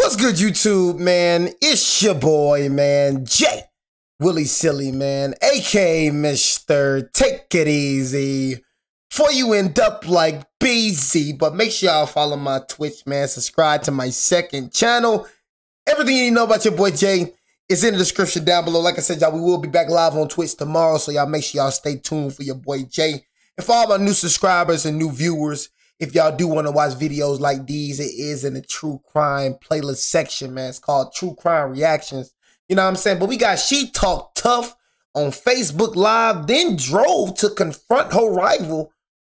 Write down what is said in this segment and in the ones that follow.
What's good, YouTube, man? It's your boy, man, Jay Willie Silly, man, aka Mr. Take It Easy. Before you end up like BZ, but make sure y'all follow my Twitch, man. Subscribe to my second channel. Everything you need to know about your boy Jay is in the description down below. Like I said, y'all, we will be back live on Twitch tomorrow, so y'all make sure y'all stay tuned for your boy Jay. And for all my new subscribers and new viewers, if y'all do want to watch videos like these, it is in the true crime playlist section, man. It's called True Crime Reactions. You know what I'm saying? But we got She Talk Tough on Facebook Live, then drove to confront her rival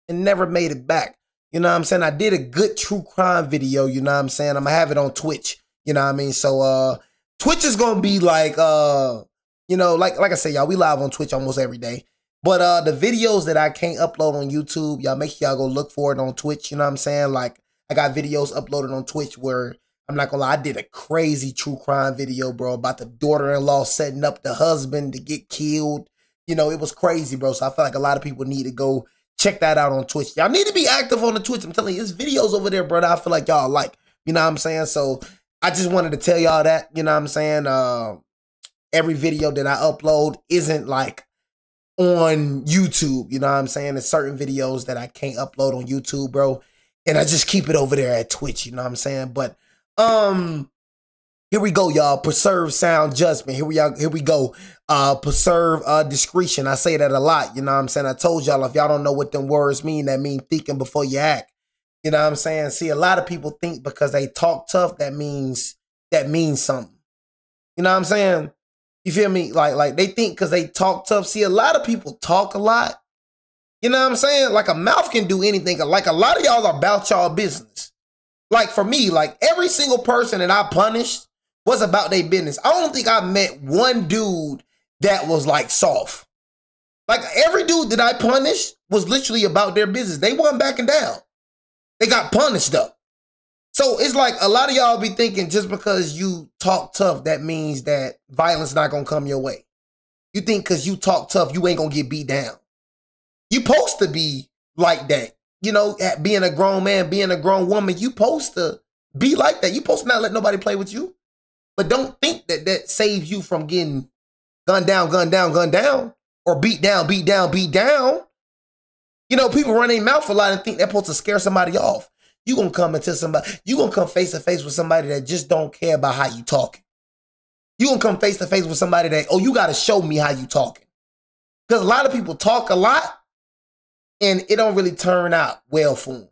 and never made it back. You know what I'm saying? I did a good true crime video, you know what I'm saying? I'm going to have it on Twitch, you know what I mean? So, Twitch is going to be like, you know, like I said, y'all, we live on Twitch almost every day. But the videos that I can't upload on YouTube, y'all make sure y'all go look for it on Twitch, you know what I'm saying? Like, I got videos uploaded on Twitch where, I'm not gonna lie, I did a crazy true crime video, bro, about the daughter-in-law setting up the husband to get killed. You know, it was crazy, bro. So I feel like a lot of people need to go check that out on Twitch. Y'all need to be active on the Twitch. I'm telling you, there's videos over there, brother, I feel like y'all like. You know what I'm saying? So I just wanted to tell y'all that, you know what I'm saying? Every video that I upload isn't like on YouTube, you know what I'm saying? There's certain videos that I can't upload on YouTube, bro, and I just keep it over there at Twitch, you know what I'm saying? But here we go, y'all. Preserve sound judgment. Here we go. Preserve discretion. I say that a lot, you know what I'm saying? I told y'all, if y'all don't know what them words mean, that mean thinking before you act. You know what I'm saying? See, a lot of people think because they talk tough, that means something. You know what I'm saying? You feel me? Like they think because they talk tough. See, a lot of people talk a lot. You know what I'm saying? Like a mouth can do anything. Like a lot of y'all are about y'all business. Like for me, like every single person that I punished was about their business. I don't think I met one dude that was like soft. Like every dude that I punished was literally about their business. They wasn't backing down. They got punished up. So it's like a lot of y'all be thinking just because you talk tough, that means that violence not gonna come your way. You think because you talk tough, you ain't gonna get beat down. You supposed to be like that. You know, being a grown man, being a grown woman, you supposed to be like that. You supposed to not let nobody play with you. But don't think that that saves you from getting gunned down, or beat down. You know, people run their mouth a lot and think they're supposed to scare somebody off. You gonna come into somebody, you gonna come face to face with somebody that just don't care about how you talking. You gonna come face to face with somebody that, oh, you gotta show me how you talking. Because a lot of people talk a lot and it don't really turn out well for them.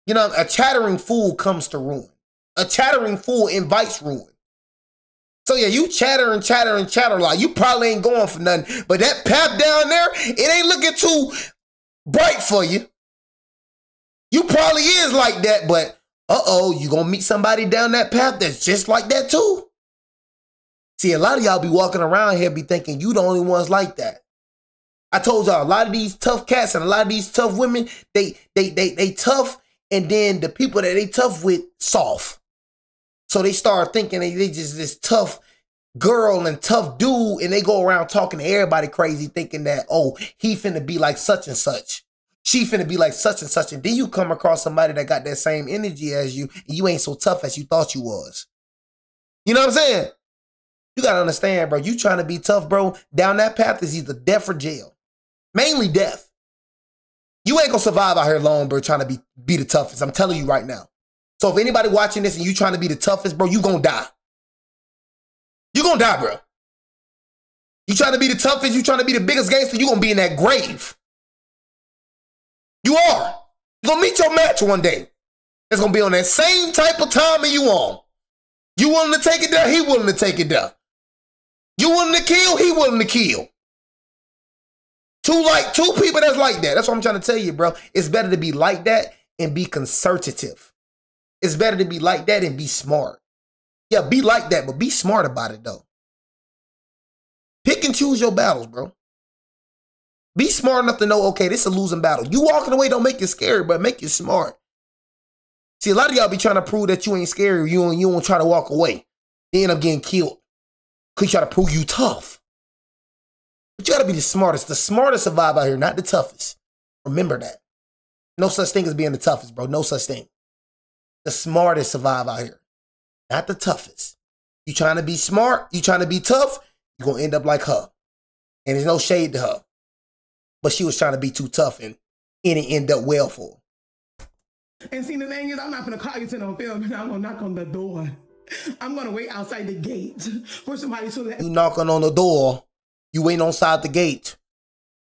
You know, a chattering fool comes to ruin. A chattering fool invites ruin. So yeah, you chatter a lot. You probably ain't going for nothing. But that path down there, it ain't looking too bright for you. You probably is like that, but you gonna meet somebody down that path that's just like that too. See, a lot of y'all be walking around here be thinking you the only ones like that. I told y'all, a lot of these tough cats and a lot of these tough women, they tough, and then the people that they tough with, soft. So they start thinking they just this tough girl and tough dude, and they go around talking to everybody crazy, thinking that, oh, he finna be like such and such. She finna be like such and such. And then you come across somebody that got that same energy as you, and you ain't so tough as you thought you was. You know what I'm saying? You gotta understand, bro. You trying to be tough, bro, down that path is either death or jail. Mainly death. You ain't gonna survive out here long, bro, trying to be the toughest. I'm telling you right now. So if anybody watching this and you trying to be the toughest, bro, you gonna die. You gonna die, bro. You trying to be the toughest, you trying to be the biggest gangster, you gonna be in that grave. You are. You're gonna meet your match one day. It's gonna be on that same type of timing you on. You willing to take it there, he willing to take it there. You willing to kill, he willing to kill. Two people that's like that. That's what I'm trying to tell you, bro. It's better to be like that and be conservative. It's better to be like that and be smart. Yeah, be like that, but be smart about it, though. Pick and choose your battles, bro. Be smart enough to know, okay, this is a losing battle. You walking away don't make you scary, but make you smart. See, a lot of y'all be trying to prove that you ain't scary. You won't try to walk away. You end up getting killed. Because you try to prove you tough. But you got to be the smartest. The smartest survive out here, not the toughest. Remember that. No such thing as being the toughest, bro. No such thing. The smartest survive out here. not the toughest. You trying to be smart, you trying to be tough, you're going to end up like her. And there's no shade to her. But she was trying to be too tough, and it ended up well for her. And see, the thing is, I'm not going to call you to no film, and I'm going to knock on the door. I'm going to wait outside the gate for somebody so that... You knocking on the door, you waiting outside the gate.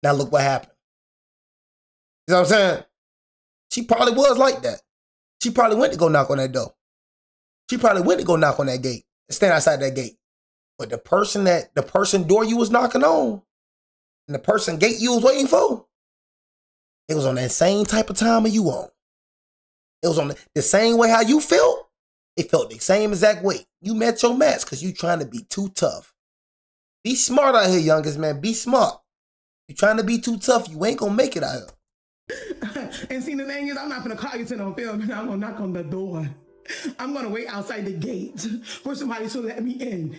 Now look what happened. You know what I'm saying? She probably was like that. She probably went to go knock on that door. She probably went to go knock on that gate and stand outside that gate. But the person door you was knocking on and the person gate you was waiting for, it was on that same type of time you on. It was on the same way how you felt. It felt the same exact way. You met your match because you trying to be too tough. Be smart out here, youngest man. Be smart. You trying to be too tough, you ain't gonna make it out here. And see, the thing is, I'm not going to call you to no film, and I'm going to knock on the door. I'm going to wait outside the gate for somebody to let me in.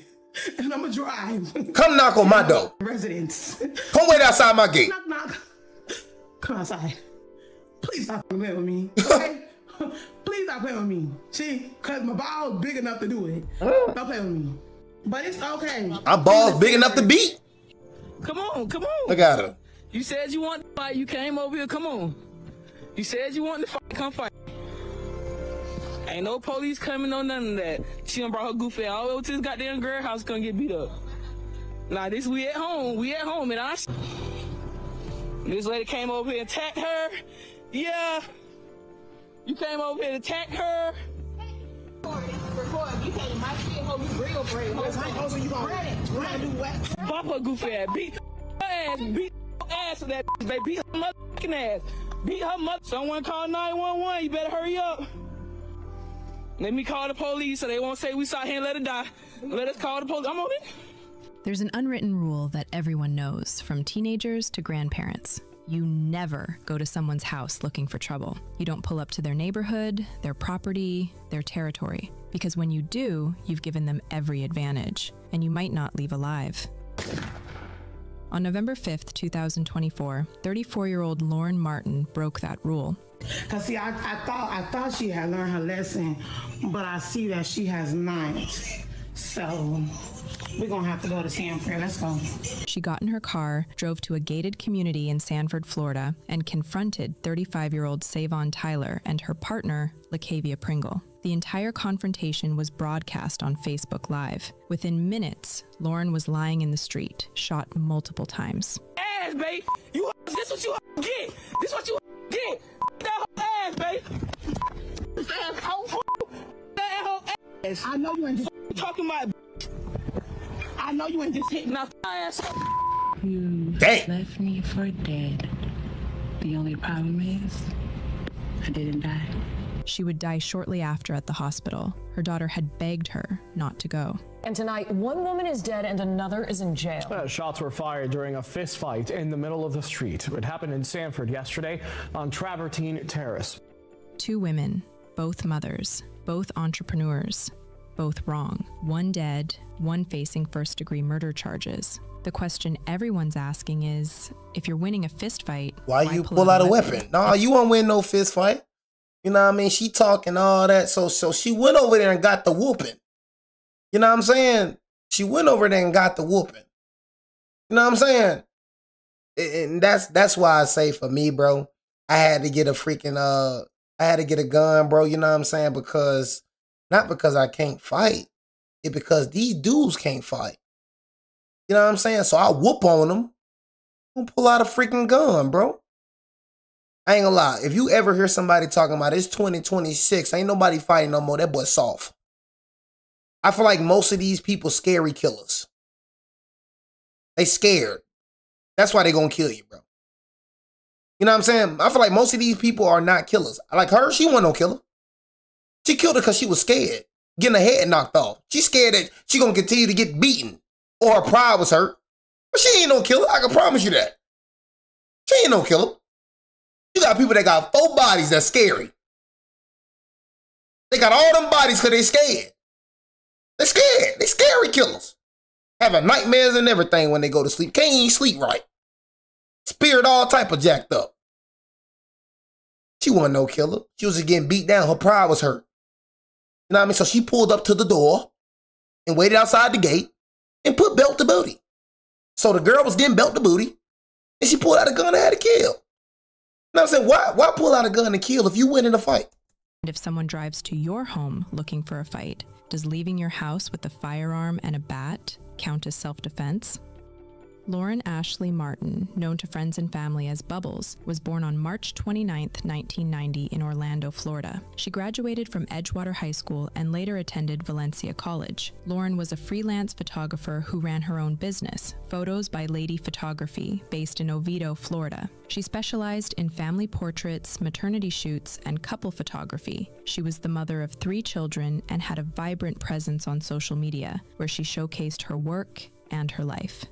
And I'm going to drive. Come knock on my door. Residence. Come wait outside my gate. Knock, knock. Come outside. Please stop playing with me, okay? Please stop playing with me. See, because my ball's big enough to do it. Don't play with me. But it's okay. My ball's big enough to beat. Come on, come on. Look at her. You said you want to fight. You came over here. Come on. You said you want to fight. Come fight. Ain't no police coming on none of that. She done brought her goofy all the way to this goddamn girl house gonna get beat up. Nah, this we at home. We at home, and this lady came over here and attacked her. Yeah. You came over here to attack her. You taking my shit, ho, you real brave. You gonna do what? Bop her goofy ass. Beat her ass. Beat her ass with that bitch, baby. Beat her motherfucking ass. Beat her mother. Someone call 911. You better hurry up. Let me call the police so they won't say we saw him and let her die. Let us call the police. I'm on it. There's an unwritten rule that everyone knows, from teenagers to grandparents. You never go to someone's house looking for trouble. You don't pull up to their neighborhood, their property, their territory. Because when you do, you've given them every advantage, and you might not leave alive. On November 5th, 2024, 34-year-old Lauren Martin broke that rule. Cause see, I thought she had learned her lesson, but I see that she has not. So we're gonna have to go to Sanford. Let's go. She got in her car, drove to a gated community in Sanford, Florida, and confronted 35-year-old Savon Tyler and her partner, LaCavia Pringle. The entire confrontation was broadcast on Facebook Live. Within minutes, Lauren was lying in the street, shot multiple times. Ass, babe. This what you get. This what you get. That whole ass, babe. That whole ass. I know you ain't just Talking about. I know you ain't just hitting Now, ass. You Dang. left me for dead. The only problem is, I didn't die. She would die shortly after at the hospital. Her daughter had begged her not to go. And tonight, one woman is dead and another is in jail. Shots were fired during a fist fight in the middle of the street. It happened in Sanford yesterday on Travertine Terrace. Two women, both mothers, both entrepreneurs, both wrong. One dead, one facing first-degree murder charges. The question everyone's asking is, if you're winning a fist fight, why you pull out a weapon? Nah, you won't win no fist fight. You know what I mean? She talking all that. So she went over there and got the whooping. You know what I'm saying? She went over there and got the whooping. You know what I'm saying? And that's why I say for me, bro, I had to get a freaking I had to get a gun, bro. You know what I'm saying? Because not because I can't fight. It's because these dudes can't fight. You know what I'm saying? So I whoop on them. I'm gonna pull out a freaking gun, bro. I ain't gonna lie. If you ever hear somebody talking about it's 2026, ain't nobody fighting no more. That boy soft. I feel like most of these people scary killers. They scared. That's why they gonna kill you, bro. You know what I'm saying? I feel like most of these people are not killers. Like her, she wasn't no killer. She killed her because she was scared, getting her head knocked off. She's scared that she gonna continue to get beaten or her pride was hurt. But she ain't no killer. I can promise you that. She ain't no killer. You got people that got 4 bodies that's scary. They got all them bodies because they scared. They're scared. They scary killers. Having nightmares and everything when they go to sleep. Can't even sleep right. Spirit all type of jacked up. She wasn't no killer. She was just getting beat down. Her pride was hurt. You know what I mean? So she pulled up to the door and waited outside the gate and put belt to booty. So the girl was getting belt to booty and she pulled out a gun and had to kill. You know what I'm saying? Why pull out a gun and kill if you win in a fight? And if someone drives to your home looking for a fight, does leaving your house with a firearm and a bat count as self-defense? Lauren Ashley Martin, known to friends and family as Bubbles, was born on March 29, 1990 in Orlando, Florida. She graduated from Edgewater High School and later attended Valencia College. Lauren was a freelance photographer who ran her own business, Photos by Lady Photography, based in Oviedo, Florida. She specialized in family portraits, maternity shoots, and couple photography. She was the mother of 3 children and had a vibrant presence on social media, where she showcased her work and her life.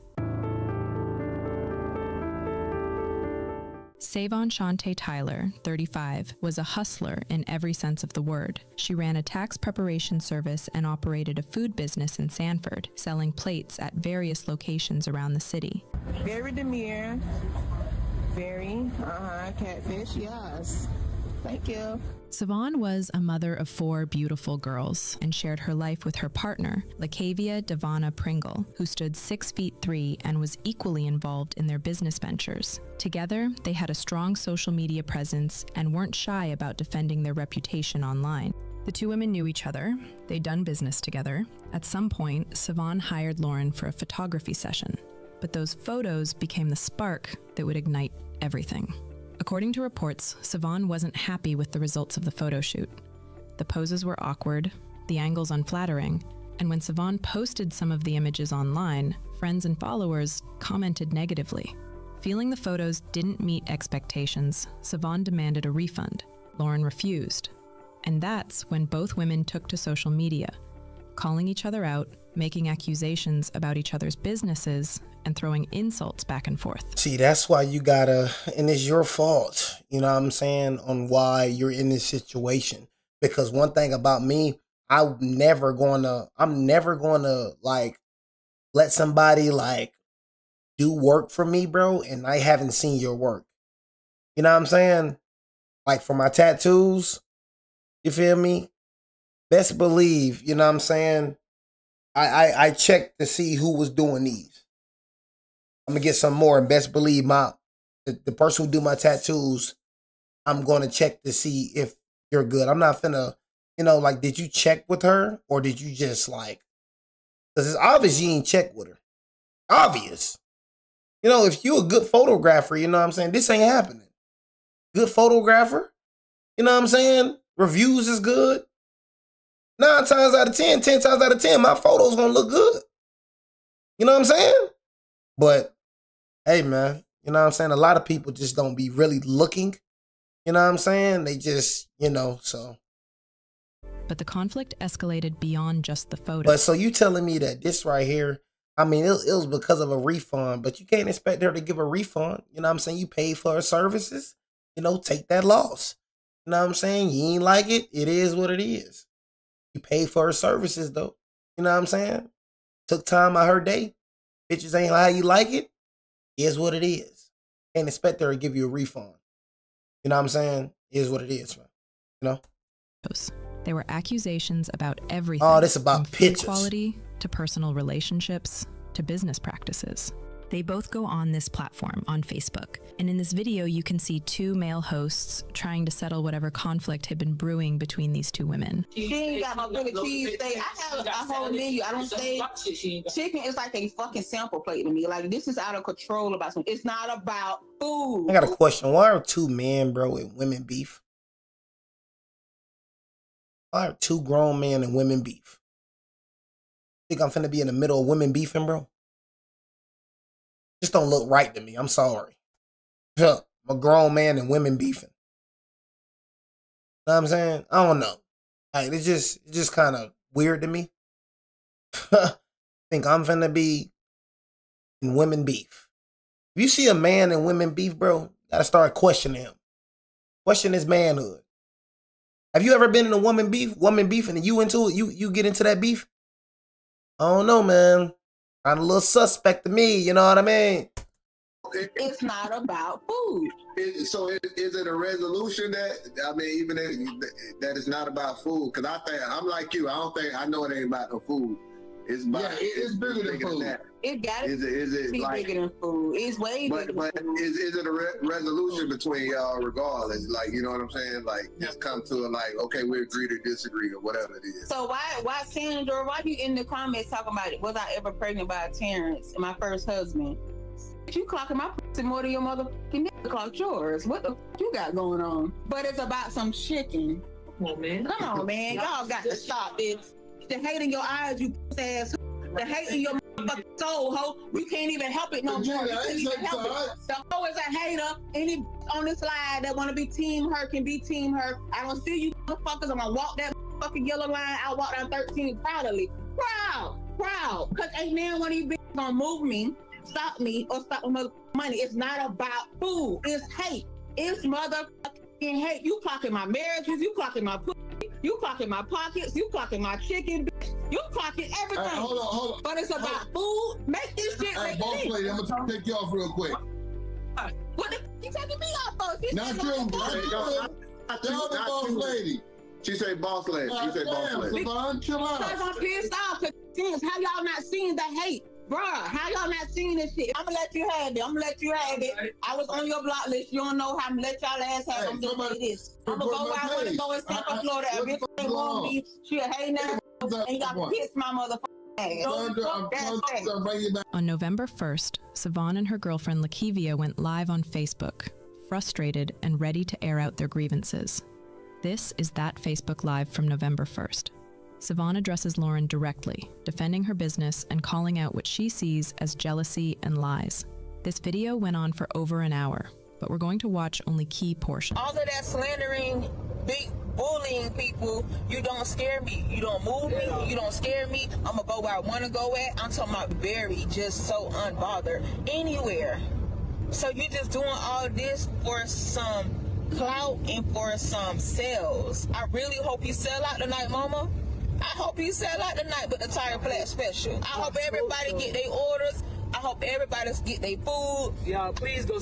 Savon Shante Tyler, 35, was a hustler in every sense of the word. She ran a tax preparation service and operated a food business in Sanford, selling plates at various locations around the city. Very demure. Very, catfish, yes. Thank you. Savon was a mother of 4 beautiful girls and shared her life with her partner, LaCavia Devonna Pringle, who stood 6'3" and was equally involved in their business ventures. Together, they had a strong social media presence and weren't shy about defending their reputation online. The 2 women knew each other. They'd done business together. At some point, Savon hired Lauren for a photography session, but those photos became the spark that would ignite everything. According to reports, Savon wasn't happy with the results of the photo shoot. The poses were awkward, the angles unflattering, and when Savon posted some of the images online, friends and followers commented negatively. Feeling the photos didn't meet expectations, Savon demanded a refund. Lauren refused. And that's when both women took to social media, calling each other out, making accusations about each other's businesses, and throwing insults back and forth. See, that's why you gotta, and it's your fault, you know what I'm saying, on why you're in this situation. Because one thing about me, I'm never gonna like let somebody like do work for me, bro, and I haven't seen your work. You know what I'm saying? Like for my tattoos, you feel me? Best believe, you know what I'm saying? I checked to see who was doing these. I'm gonna get some more, and best believe the person who do my tattoos, I'm gonna check to see if you're good. I'm not finna, you know, like, did you check with her or did you just like? Because it's obvious you ain't checked with her. Obvious. You know, if you a good photographer, you know what I'm saying, this ain't happening. Good photographer, you know what I'm saying? Reviews is good. 9 times out of 10, 10 times out of 10, my photos gonna look good. You know what I'm saying? But hey, man, you know what I'm saying? A lot of people just don't be really looking. You know what I'm saying? They just, you know, so. But the conflict escalated beyond just the photo. But so you telling me that this right here, I mean, it was because of a refund, but you can't expect her to give a refund. You know what I'm saying? You paid for her services. You know, take that loss. You know what I'm saying? You ain't like it. It is what it is. You paid for her services, though. You know what I'm saying? Took time out her day. Bitches ain't how you like it. Is what it is. Can't expect her to give you a refund. You know what I'm saying? Is what it is, man. You know? There were accusations about everything. Oh, this about from pictures. Quality to personal relationships to business practices. They both go on this platform on Facebook. And in this video, you can see 2 male hosts trying to settle whatever conflict had been brewing between these 2 women. She ain't got no big cheese steak. I have a whole menu. I don't say chicken is like a fucking sample plate to me. Like, this is out of control about something. It's not about food. I got a question. Why are 2 men, bro, and women beef? Why are 2 grown men and women beef? Think I'm finna be in the middle of women beefing, bro? Just don't look right to me. I'm sorry. I'm a grown man and women beefing. Know what I'm saying? I don't know. Like, it's just kind of weird to me. Think I'm finna be in women beef. If you see a man in women beef, bro, you gotta start questioning him. Question his manhood. Have you ever been in a woman beef, and you into it? You get into that beef? I don't know, man. Kind of a little suspect to me, you know what I mean? it's not about food. Is it a resolution that, I mean, even that it's not about food? Because I'm like you. I know it ain't about no food. It's about, it's bigger than food. Than it got to be like, bigger than food. It's way bigger than food. Is it a resolution between y'all regardless? Like, you know what I'm saying? Like, just come to it like, okay, we agree to disagree or whatever it is. So why Sandra, why you in the comments talking about it? Was I ever pregnant by Terrence, my first husband? You clocking my pussy more than your motherfucking nigga clocked yours. What the f you got going on? But it's about some chicken. Come on, man. Y'all got to stop this. The hate in your eyes, you pussy ass. The hate in your motherfucking soul, ho. You can't even help it no more. You can't even help it. The hoe is a hater. Any on this slide that want to be team her can be team her. I don't see you motherfuckers. I'm gonna walk that fucking yellow line. I'll walk down 13 proudly. Proud. Cause ain't now one of you bitches gonna move me, stop me, or stop my money. It's not about food. It's hate. It's motherfucking hate. You clocking my marriages. You clocking my pussy. You clocking my pockets. You clocking my chicken. Bitch. You clocking everything. Right, hold on. But it's about food. Make this shit make sense. Boss lady, I'm gonna take you off real quick. What the you taking me off for? Not you. Tell the boss lady. She say boss lady. She say boss lady. Chill out. Because I'm pissed off. Cause how y'all not seeing the hate? Bruh, how y'all not seeing this shit? I'm gonna let you have it. I was on your block list. You don't know how I'm gonna let y'all ass have it. I'm just say this. I'm gonna go where I want to go in Central Florida. If bitch ain't want me, she a hating ass and y'all piss my motherfucking ass. On November 1st, Savon and her girlfriend Lakivia went live on Facebook, frustrated and ready to air out their grievances. This is that Facebook Live from November 1st. Savon addresses Lauren directly, defending her business and calling out what she sees as jealousy and lies. This video went on for over an hour, but we're going to watch only key portions. All of that slandering, big bullying people, you don't scare me. You don't move me. You don't scare me. I'm gonna go where I want to go at. I'm talking about very just so unbothered anywhere. So you just doing all this for some clout and for some sales. I really hope you sell out tonight, mama. I hope you sell out tonight with the Tire Flat Special. I hope everybody get their orders. I hope everybody get their food. Y'all, please go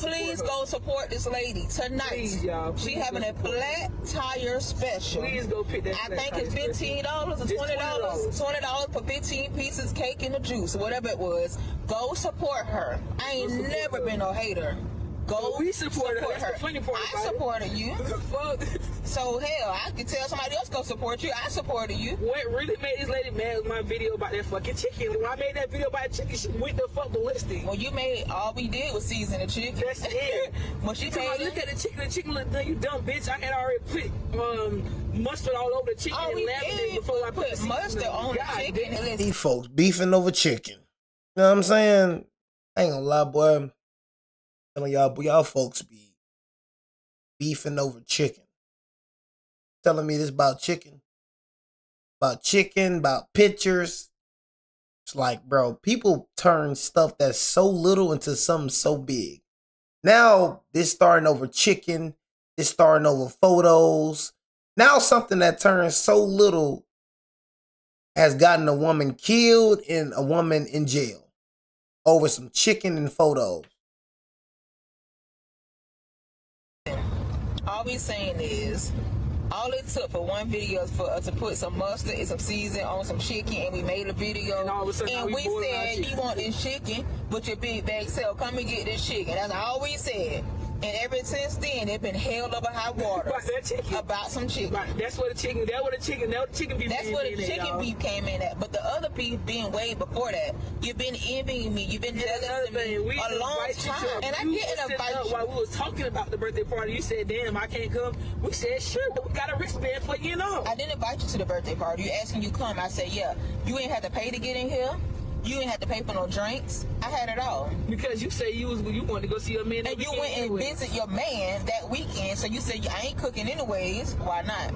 support this lady tonight. Please, y'all. She having a Flat Tire Special. Please go pick that. I think it's $15 or $20. $20 for 15 pieces, cake and the juice, whatever it was. Go support her. I ain't never been no hater. Go we supported her. That's the funny part I supported you. So hell, I could tell somebody else go support you. I supported you. What really made this lady mad was my video about that fucking chicken. When I made that video about chicken, she went the fuck ballistic. Well, you made all we did was season the chicken. That's it. When she made look at the chicken looked good. You dumb bitch. I had already put mustard all over the chicken and laminated before I put mustard on the chicken. These folks beefing over chicken. You know what I'm saying? I ain't gonna lie, boy. Telling y'all folks be beefing over chicken. Telling me this about chicken, about pictures. It's like, bro, people turn stuff that's so little into something so big. Now this starting over chicken, this starting over photos. Now something that turns so little has gotten a woman killed and a woman in jail over some chicken and photos. All we saying is, all it took for one video is for us to put some mustard and some seasoning on some chicken, and we made a video. And we said, you want this chicken with your big bag sale, come and get this chicken. That's all we said. And ever since then, it's been held over high water about some chicken. Right. That's where the chicken beef. That's where the chicken beef came in at. But the other beef being way before that. You've been envying me. You've been jealous of me a long time. And I didn't invite you. While we was talking about the birthday party, you said, "Damn, I can't come." We said, "Sure, but we got a wristband for you, know." I didn't invite you to the birthday party. You asking you come. I said, "Yeah." You ain't had to pay to get in here. You ain't had to pay for no drinks. I had it all. Because you say you wanted to go see your man. And you went and visit your man that weekend. So you said, I ain't cooking anyways. Why not?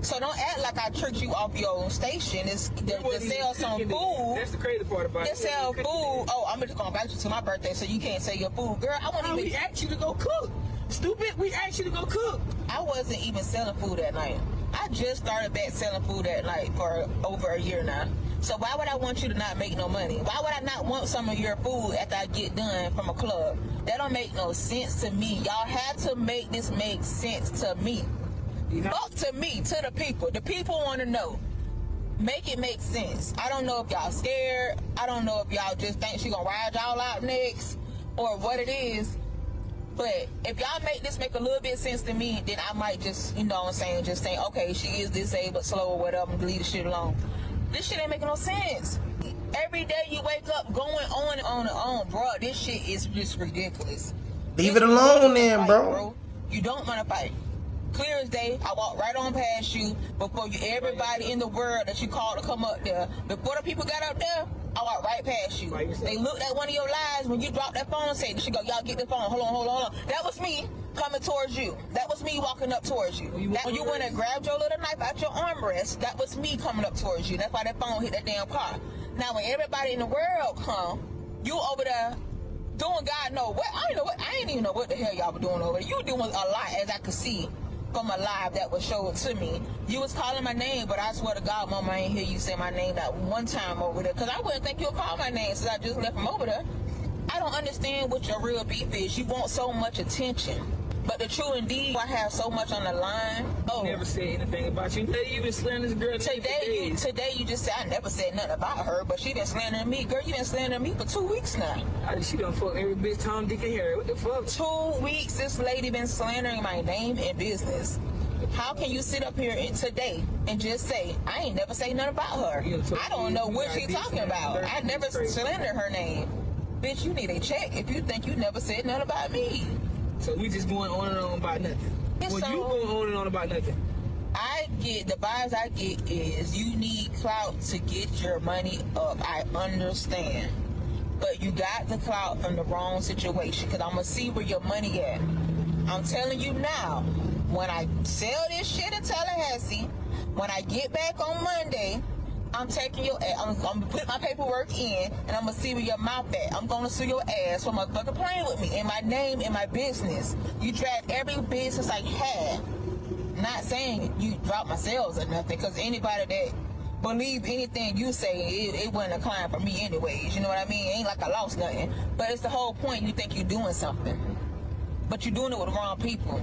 So don't act like I tricked you off your own station. It's to sell some food. That's the crazy part about it. To sell food. Oh, I'm just going to invite you to my birthday so you can't sell your food. Girl, we asked you to go cook. Stupid, we asked you to go cook. I wasn't even selling food that night. I just started back selling food that night for over a year now. So why would I want you to not make no money? Why would I not want some of your food after I get done from a club? That don't make no sense to me. Y'all have to make this make sense to me. Fuck to me, to the people. The people want to know. Make it make sense. I don't know if y'all scared. I don't know if y'all just think she gonna ride y'all out next or what it is. But if y'all make this make a little bit sense to me, then I might just, you know what I'm saying, just think, okay, she is disabled, slow or whatever, and leave the shit alone. This shit ain't making no sense. Every day you wake up going on and on, bro. This shit is just ridiculous. Leave it alone then, bro. You don't want to fight. Clear as day, I walked right on past you before you. Everybody in the world that you called to come up there, before the people got up there, I walked right past you. They looked at one of your lives when you dropped that phone and said, she go, y'all get the phone, hold on. That was me coming towards you. That was me walking up towards you. When you went and grabbed your little knife out your armrest, that was me coming up towards you. That's why that phone hit that damn car. Now when everybody in the world come, you over there doing God know what. I ain't even know what the hell y'all were doing over there. You were doing a lot, as I could see from a live that was showed to me. You was calling my name, but I swear to God, Mama, I ain't hear you say my name that one time over there, because I wouldn't think you'll call my name since I just left from over there. I don't understand what your real beef is. You want so much attention. But the true indeed, I have so much on the line. Oh, never said anything about you. You been slandering this girl today you just said I never said nothing about her, but she been slandering me. Girl, you been slandering me for 2 weeks now. She done fuck every bitch Tom, Dick, and Harry. What the fuck? 2 weeks this lady been slandering my name and business. How can you sit up here today and just say, I ain't never say nothing about her? I don't know what she talking about. I never slandered her name. Bitch, you need a check if you think you never said nothing about me. So we just going on and on about nothing. Well, you going on and on about nothing. The vibes I get is you need clout to get your money up. I understand. But you got the clout from the wrong situation, because I'm going to see where your money at. I'm telling you now, when I sell this shit in Tallahassee, when I get back on Monday, I'm taking your ass. I'm gonna put my paperwork in, and I'm gonna see where your mouth at. I'm gonna sue your ass for motherfucking playing with me and my name and my business. You dragged every business I had. Not saying you dropped my sales or nothing, because anybody that believe anything you say, it wasn't a client for me anyways. You know what I mean? It ain't like I lost nothing. But it's the whole point. You think you're doing something, but you're doing it with the wrong people.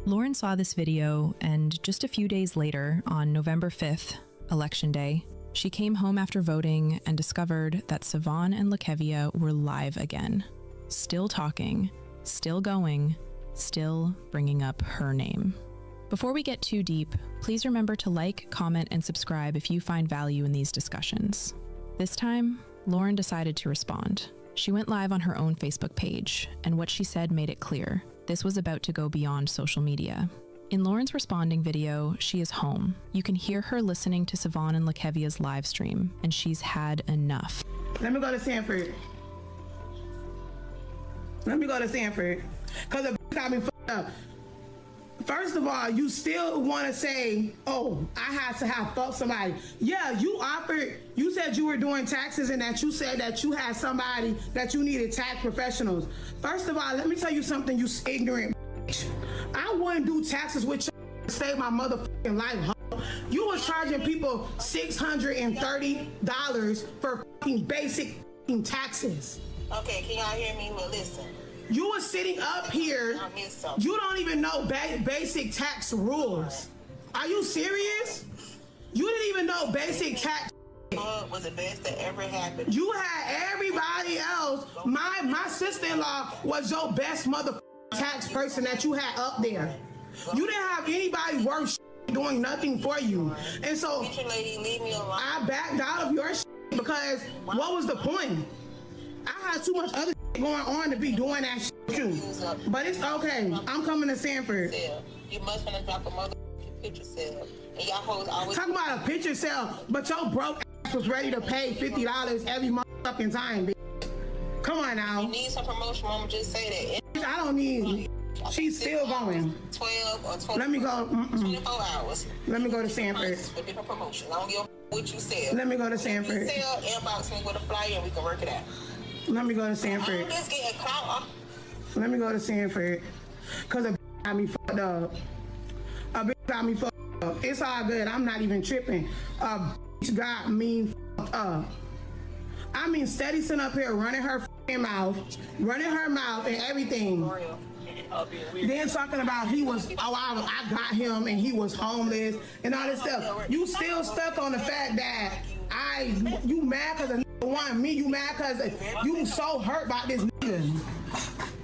Lauren saw this video, and just a few days later, on November 5th, Election Day, she came home after voting and discovered that Savon and Lakevia were live again. Still talking, still going, still bringing up her name. Before we get too deep, please remember to like, comment, and subscribe if you find value in these discussions. This time, Lauren decided to respond. She went live on her own Facebook page, and what she said made it clear. This was about to go beyond social media. In Lauren's responding video, she is home. You can hear her listening to Savon and Lakevia's live stream, and she's had enough. Let me go to Sanford. Because the got me fucked up. First of all, you still want to say, oh, I had to have fucked somebody. Yeah, you said you were doing taxes, and that you said that you had somebody that you needed tax professionals. First of all, let me tell you something, you ignorant bitch. I wouldn't do taxes with you to save my motherfucking life, huh? You was charging people $630 for fucking basic fucking taxes. Okay, can y'all hear me? Well, listen. You were sitting up here, you don't even know basic tax rules. Are you serious? You didn't even know basic tax. Was the best that ever happened. You had everybody else. My sister-in-law was your best motherfucking tax person that you had up there. You didn't have anybody worth doing nothing for you. And so I backed out of your because what was the point? I had too much other going on to be doing that shit too. But it's okay. I'm coming to Sanford. You must want to drop a motherfucking picture sale. And y'all hoes always talking about a picture sale, but your broke ass was ready to pay $50 every motherfucking time, bitch. Come on now. You need some promotion, Mama, just say that. I don't need. She's still going. 12 or 20. Let me go. 24 hours. Let me go to Sanford. For different promotion. I don't give what you sell. Let me go to Sanford. Sell, inbox me with a flyer and we can work it out. Let me go to Sanford. I'm just getting caught. Let me go to Sanford. Cause a got me fucked up. A bitch got me fucked up. It's all good. I'm not even tripping. Bitch got me up. I mean, steady sitting up here running her mouth, and everything. Then talking about he was, I got him and he was homeless and all this stuff. You still stuck on the fact that you mad because a nigga wanted me. You mad because you so hurt by this nigga.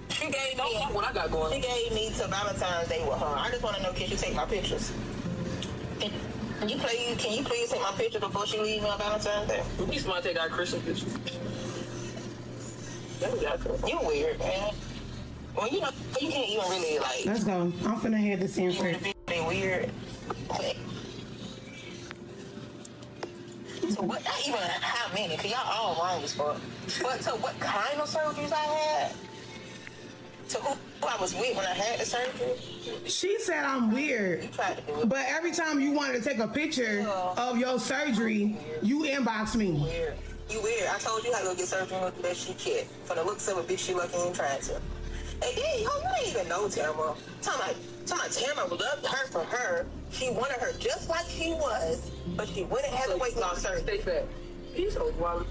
She gave me what I got going. She gave me to Valentine's Day with her. I just want to know, can you take my pictures? Can you please take my picture before she leave me on Valentine's Day? You smart take our Christian pictures. You weird, man. Well, you know, you can't even really like. Let's go. I'm finna head this in first. They weird. So what? Not even how many? Cause y'all all wrong as fuck. But so what kind of surgeries I had? So who I was with when I had the surgery? She said I'm weird. You tried to do it. But every time you wanted to take a picture of your surgery, you inbox me. Weird. You weird. I told you how to go get surgery with that she kid. For the looks of a bitch, she lucky ain't trying to. And then, you didn't even know Tamara. Tamara loved her for her. She wanted her just like she was, but she wouldn't have to wait for surgery. Stay fat. He's so wild.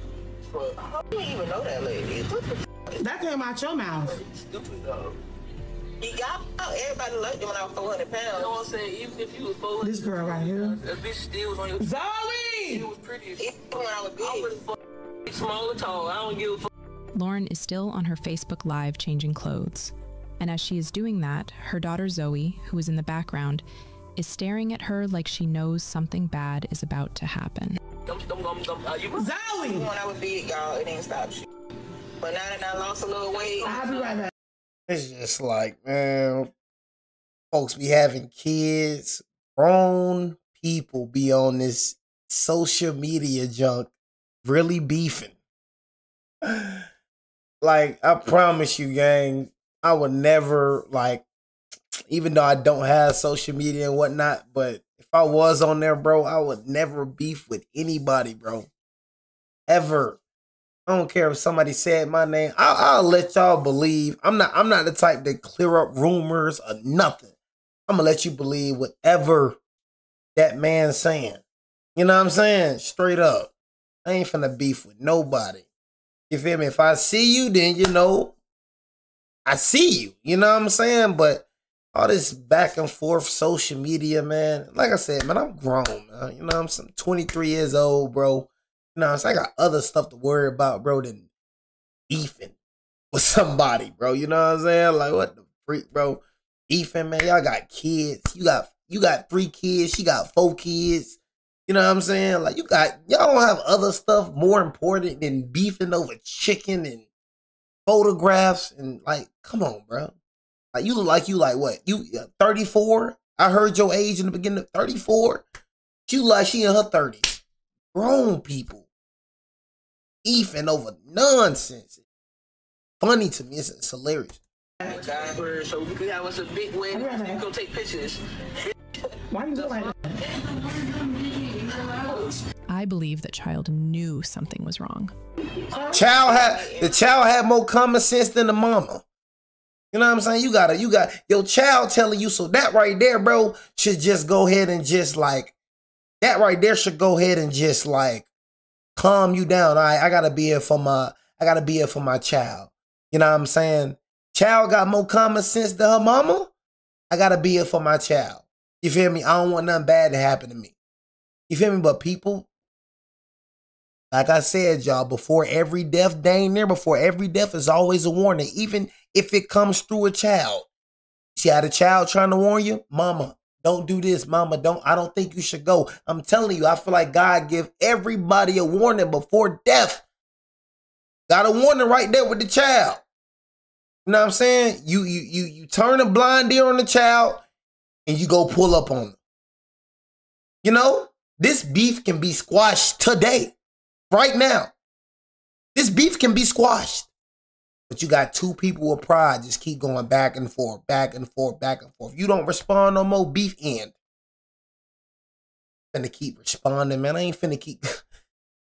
How do you even know that lady? That came out your mouth. Stupid dog. You got everybody loved you when I was 400 pounds. You know what I'm saying? Even if you was 400, this girl right here. That bitch still was on your. Zoe! It was pretty. Even when I was big. I was small or tall. I don't give a fuck. Lauren is still on her Facebook Live changing clothes. And as she is doing that, her daughter Zoe, who is in the background, is staring at her like she knows something bad is about to happen. Zoe! When I was big, y'all, it didn't stop shit. But now that I lost a little weight, I'll be right back. It's just like, man, folks be having kids, grown people be on this social media junk, really beefing. Like, I promise you, gang, I would never, like, even though I don't have social media and whatnot, but if I was on there, bro, I would never beef with anybody, bro. Ever. I don't care if somebody said my name. I'll let y'all believe. I'm not the type to clear up rumors or nothing. I'm gonna let you believe whatever that man's saying. You know what I'm saying? Straight up. I ain't finna beef with nobody. You feel me? If I see you, then you know I see you. You know what I'm saying? But all this back and forth social media, man. Like I said, man, I'm grown, man. You know I'm 23 years old, bro. You know, so I got other stuff to worry about, bro, than beefing with somebody, bro. You know what I'm saying? Like, what the freak, bro? Beefing, man. Y'all got kids. You got 3 kids. She got 4 kids. You know what I'm saying? Like, y'all don't have other stuff more important than beefing over chicken and photographs and, like, come on, bro. Like, you look like what? You 34? I heard your age in the beginning of 34. She look like she in her 30s. Grown people. Beefing over nonsense. Funny to me. It's hilarious. So we could have us a big win. You go take pictures. Why you doing like that? I believe that child knew something was wrong. The child had more common sense than the mama. You know what I'm saying? You got your child telling you, so that right there, bro, should just go ahead and just like, that right there should go ahead and just like calm you down. All right, I gotta be here for my child. You know what I'm saying? Child got more common sense than her mama. I gotta be here for my child. You feel me? I don't want nothing bad to happen to me. You feel me? But people, like I said, y'all, before every death, before every death is always a warning, even if it comes through a child. See how the child trying to warn you? Mama, don't do this. Mama, I don't think you should go. I'm telling you, I feel like God give everybody a warning before death. Got a warning right there with the child. You know what I'm saying? You turn a blind ear on the child and you go pull up on them. You know, this beef can be squashed today, right now. This beef can be squashed. But you got 2 people with pride just keep going back and forth, back and forth, back and forth. You don't respond no more, beef end. Finna keep responding, man. I ain't finna keep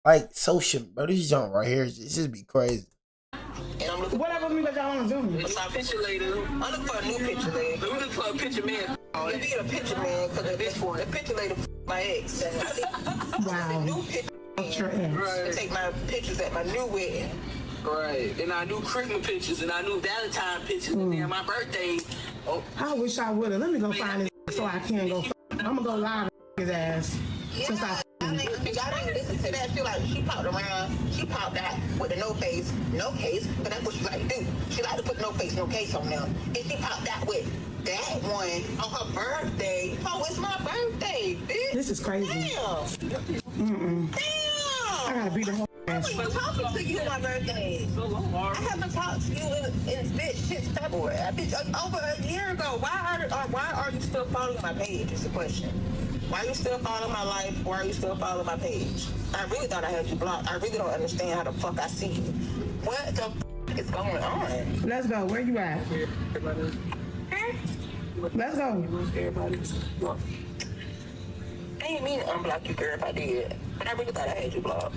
like social, bro. This junk right here, it just be crazy. Whatever me that y'all on Zoom. It's my picture later. I'm looking for a new picture later. We're looking for a picture man. You be a picture man because at this point, the picture later my ex. Wow. New picture. Right. To take my pictures at my new wedding. Right. And I do Christmas pictures and I do Valentine pictures and then my birthday. Oh. I wish I would have. Let me go find this so I can go. I'm gonna go live his ass. Yeah, since I didn't listen to that. I feel like she popped around. She popped out with a no face, no case. But that's what she like to do. She like to put no face, no case on them. And she popped out with that one on her birthday. Oh, it's my birthday, bitch. This is crazy. Damn. Damn. I gotta beat the whole ass. I've been talking to you on my birthday. I haven't talked to you in bitch since February. Over a year ago. Why are you still following my page? Is the question. Why are you still following my life? Why are you still following my page? I really thought I had you blocked. I really don't understand how the fuck I see you. What the fuck is going on? Let's go. Where you at? Let's go. I didn't mean to unblock you, girl, if I did. But I really thought I had you blocked.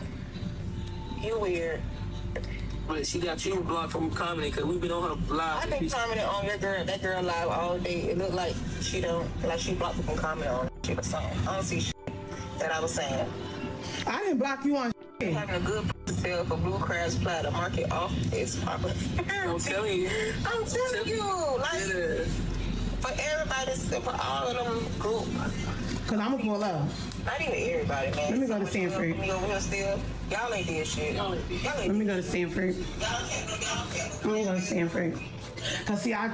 You weird. But she got you blocked from commenting because we've been on her live. I've been commenting on that girl live all day. It looked like she blocked me from commenting on shit or something. I don't see shit that I was saying. I didn't block you on shit. Having a good sale for Blue Crabs Platter. Market off is popular. I'm telling you. I'm telling you. Like, for everybody, for all of them group. Cause I'm gonna pull up. Not even everybody, man. Let me go to Sanford. Me over here still. Y'all ain't did shit. Let me go to Sanford. Let me go to Sanford. Cause see, I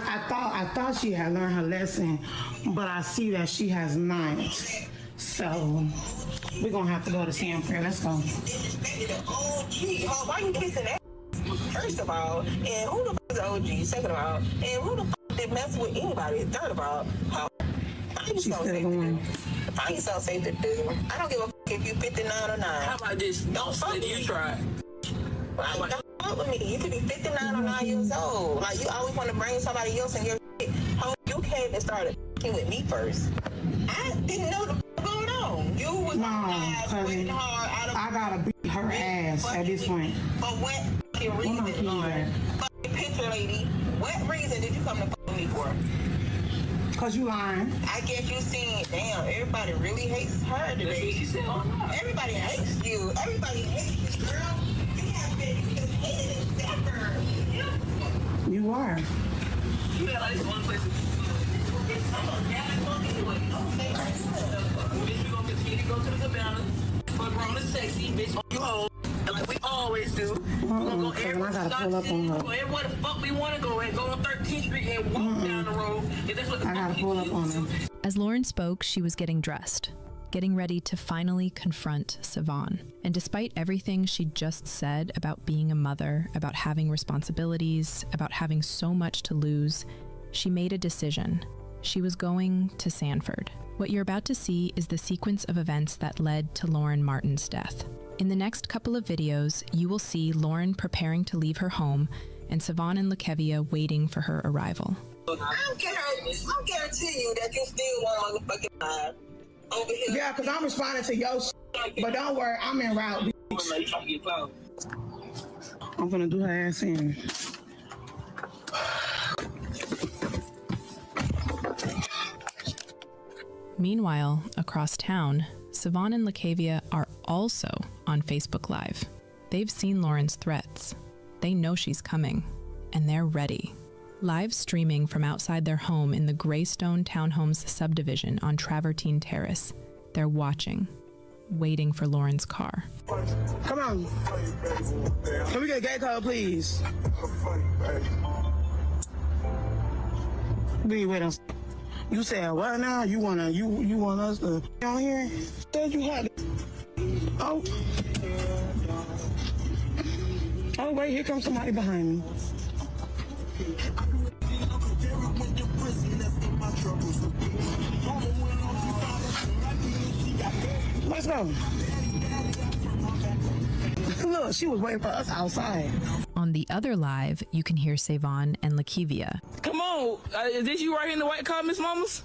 thought she had learned her lesson, but I see that she has not. So we're gonna have to go to Sanford. Let's go. OG. Why you kissing that? First of all, and who the fuck is OG? Second of all, and who the fuck did mess with anybody? Third of all, how? She's still going. Find yourself safe to do. I don't give a fuck if you 59 or 9. How about this? Don't fuck with you try. Like, don't fuck with me. You could be 59 or 9 years old. Like, you always want to bring somebody else in your shit. How you came and started fucking with me first. I didn't know the fuck going on. You was working hard. I gotta beat her ass at this point. But what fucking reason, Lord? Fucking picture lady. What reason did you come to fuck with me for? Cause you lying. I guess you seen, damn, everybody really hates her today. Everybody hates you. Everybody hates you, girl. You have been just hated ever. You are. You got like one place to bitch, we gonna continue to go to the cabana. Fuck around and sexy, bitch, on you home. Like we always do. We're gonna go everywhere. I gotta pull up on her. Everywhere the fuck we wanna go and go on 13th Street and walk down the road. If that's what the I gotta pull up on her. As Lauren spoke, she was getting dressed, getting ready to finally confront Savon. And despite everything she just said about being a mother, about having responsibilities, about having so much to lose, she made a decision. She was going to Sanford. What you're about to see is the sequence of events that led to Lauren Martin's death. In the next couple of videos, you will see Lauren preparing to leave her home and Savon and Lakevia waiting for her arrival. I'm guaranteeing you that you still want motherfucking live over here. Yeah, because I'm responding to your shit. But don't worry, I'm en route, bitch. I'm gonna do her ass in. Meanwhile, across town, Savon and Lakevia are also on Facebook Live. They've seen Lauren's threats. They know she's coming, and they're ready. Live streaming from outside their home in the Greystone Townhomes subdivision on Travertine Terrace, they're watching, waiting for Lauren's car. Come on. Can we get a gate code, please? Wait on. You said what now? You want us to on here? Said you had. Oh. Oh wait, here comes somebody behind me. Let's go. Look, she was waiting for us outside. On the other live, you can hear Savon and Lakevia. Come on, is this you right here in the white car, Miss Mamas?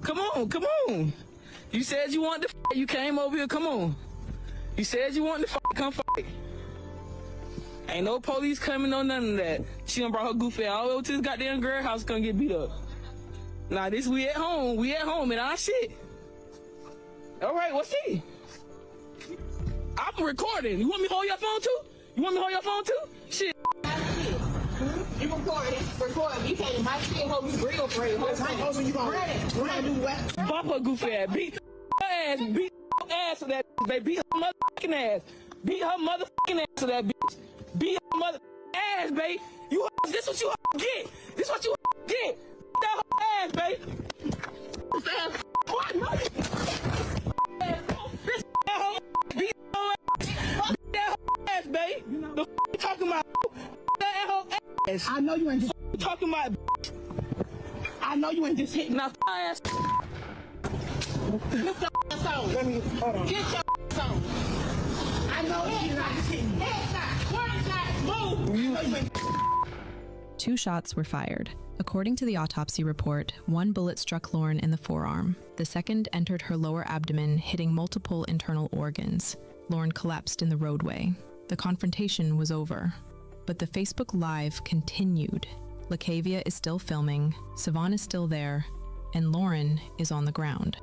Come on, come on. You said you wanted to fight. You came over here. Come on. You said you wanted to fight. Come fight. Ain't no police coming, no none of that. She done brought her goofy ass all the way to this goddamn girl house, gonna get beat up. Nah, this we at home and our shit. All right, what's he? I'm recording. You want me to hold your phone too? You want me to hold your phone too? Shit. You recording. You can't my shit hold me real for you. You gonna do what? Bump her goofy ass. Beat her ass for that bitch, baby. Beat her motherfucking ass. Beat her motherfucking ass for that bitch. Beat her motherfucking ass, baby. This what you get. This what you get. That whole ass, baby. Beat that whole ass, baby. The f you talking about? That whole ass. I know you ain't just talking about. I know you ain't just hitting Now ass. Get your ass on. Let me hold on. Get your ass on. I know you're not just hitting me. Move. 2 shots were fired. According to the autopsy report, 1 bullet struck Lauren in the forearm. The second entered her lower abdomen, hitting multiple internal organs. Lauren collapsed in the roadway. The confrontation was over. But the Facebook Live continued. LaCavia is still filming, Savon is still there, and Lauren is on the ground.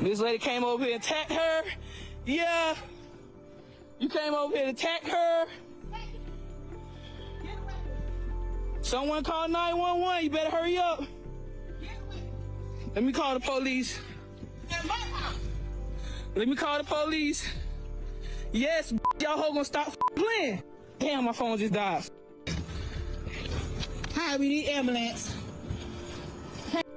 This lady came over here and attacked her. Yeah. You came over here to attack her. Someone call 911. You better hurry up. Let me call the police. Let me call the police. Yes, y'all ho gonna stop playing. Damn, my phone just died. Hi, we need ambulance.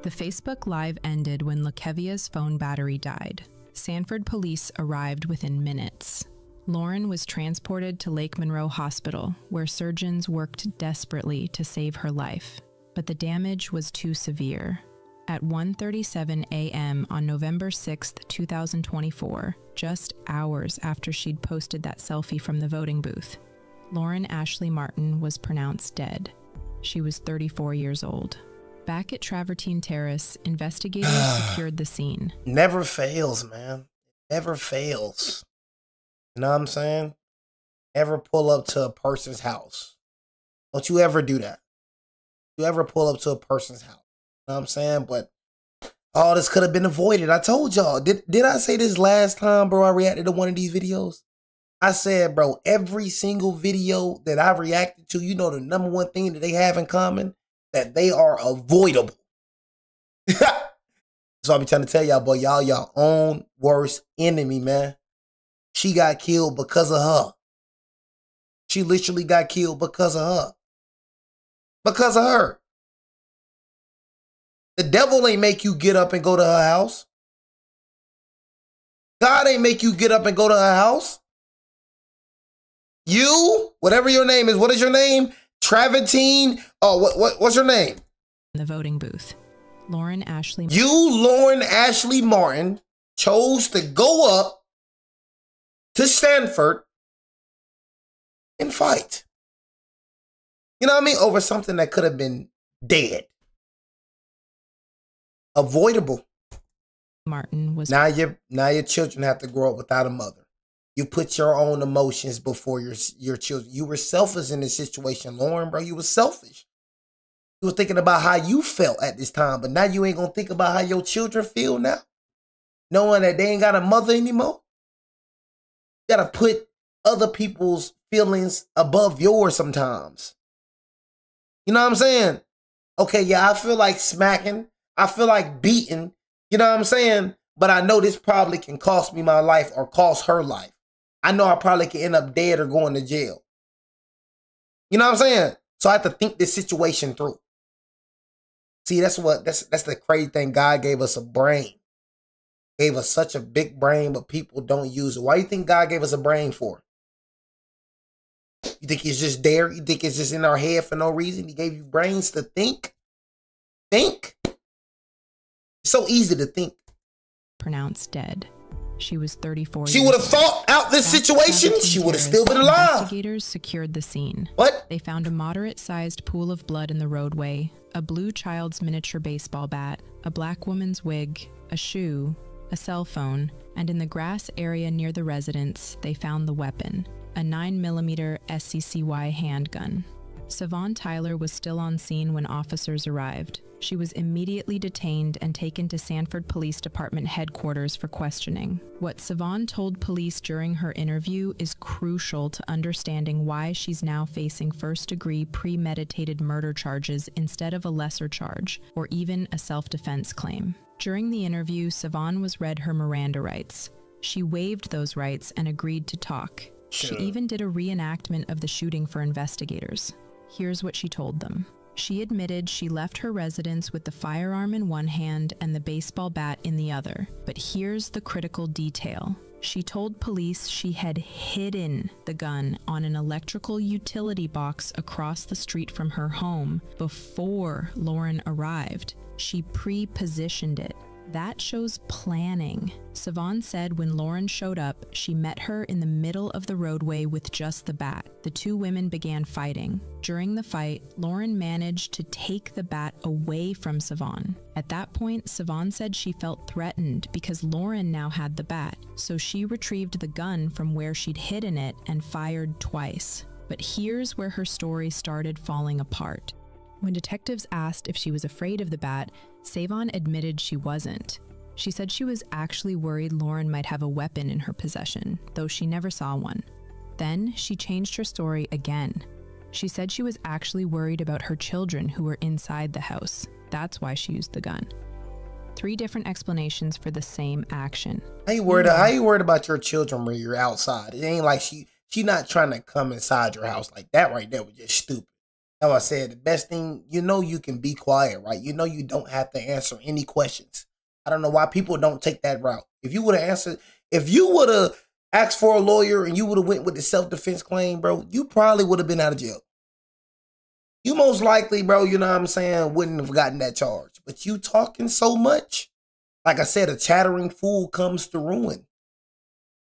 The Facebook Live ended when LaCavia's phone battery died. Sanford police arrived within minutes. Lauren was transported to Lake Monroe Hospital, where surgeons worked desperately to save her life. But the damage was too severe. At 1:37 a.m. on November 6, 2024, just hours after she'd posted that selfie from the voting booth, Lauren Ashley Martin was pronounced dead. She was 34 years old. Back at Travertine Terrace, investigators secured the scene. Never fails, man. Never fails. You know what I'm saying? Ever pull up to a person's house. Don't you ever do that. You ever pull up to a person's house. You know what I'm saying? But all this could have been avoided. I told y'all. Did I say this last time, bro, I reacted to one of these videos? I said, bro, every single video that I reacted to, you know the number one thing that they have in common? That they are avoidable. So I be trying to tell y'all, boy, y'all your own worst enemy, man. She got killed because of her. She literally got killed because of her. Because of her. The devil ain't make you get up and go to her house. God ain't make you get up and go to her house. You, whatever your name is, what is your name? Travertine. Oh, what's your name? In the voting booth, Lauren Ashley. Lauren Ashley Martin, chose to go up to Sanford and fight. You know what I mean? Over something that could have been dead. Avoidable. Martin was. Now your children have to grow up without a mother. You put your own emotions before your children. You were selfish in this situation, Lauren, bro. You were selfish. You were thinking about how you felt at this time, but now you ain't gonna think about how your children feel now, knowing that they ain't got a mother anymore. You gotta put other people's feelings above yours sometimes. You know what I'm saying? Okay, yeah, I feel like smacking. I feel like beating. You know what I'm saying? But I know this probably can cost me my life or cost her life. I know I probably could end up dead or going to jail. You know what I'm saying? So I have to think this situation through. See, that's the crazy thing. God gave us a brain. Gave us such a big brain, but people don't use it. Why do you think God gave us a brain for? You think it's just there? You think it's just in our head for no reason? He gave you brains to think? Think? It's so easy to think. Pronounced dead. She was 34 She would have thought out this situation. She would have still been alive. Investigators secured the scene. What? They found a moderate-sized pool of blood in the roadway, a blue child's miniature baseball bat, a black woman's wig, a shoe, a cell phone, and in the grass area near the residence, they found the weapon, a 9mm SCCY handgun. Savon Tyler was still on scene when officers arrived. She was immediately detained and taken to Sanford Police Department headquarters for questioning. What Savon told police during her interview is crucial to understanding why she's now facing first-degree premeditated murder charges instead of a lesser charge, or even a self-defense claim. During the interview, Savon was read her Miranda rights. She waived those rights and agreed to talk. She even did a reenactment of the shooting for investigators. Here's what she told them. She admitted she left her residence with the firearm in one hand and the baseball bat in the other. But here's the critical detail. She told police she had hidden the gun on an electrical utility box across the street from her home before Lauren arrived. She pre-positioned it. That shows planning. Savon said when Lauren showed up, she met her in the middle of the roadway with just the bat. The two women began fighting. During the fight, Lauren managed to take the bat away from Savon. At that point, Savon said she felt threatened because Lauren now had the bat, so she retrieved the gun from where she'd hidden it and fired twice. But here's where her story started falling apart. When detectives asked if she was afraid of the bat, Savon admitted she wasn't. She said she was actually worried Lauren might have a weapon in her possession, though she never saw one. Then she changed her story again. She said she was actually worried about her children who were inside the house. That's why she used the gun. 3 different explanations for the same action. How you worried about your children when you're outside? It ain't like she not trying to come inside your house like that right there was just stupid. How I said, the best thing, you can be quiet, right? You don't have to answer any questions. I don't know why people don't take that route. If you would have asked for a lawyer and you would have went with the self-defense claim, bro, you probably would have been out of jail. You most likely, bro, you know what I'm saying, wouldn't have gotten that charge. But you talking so much, like I said, a chattering fool comes to ruin.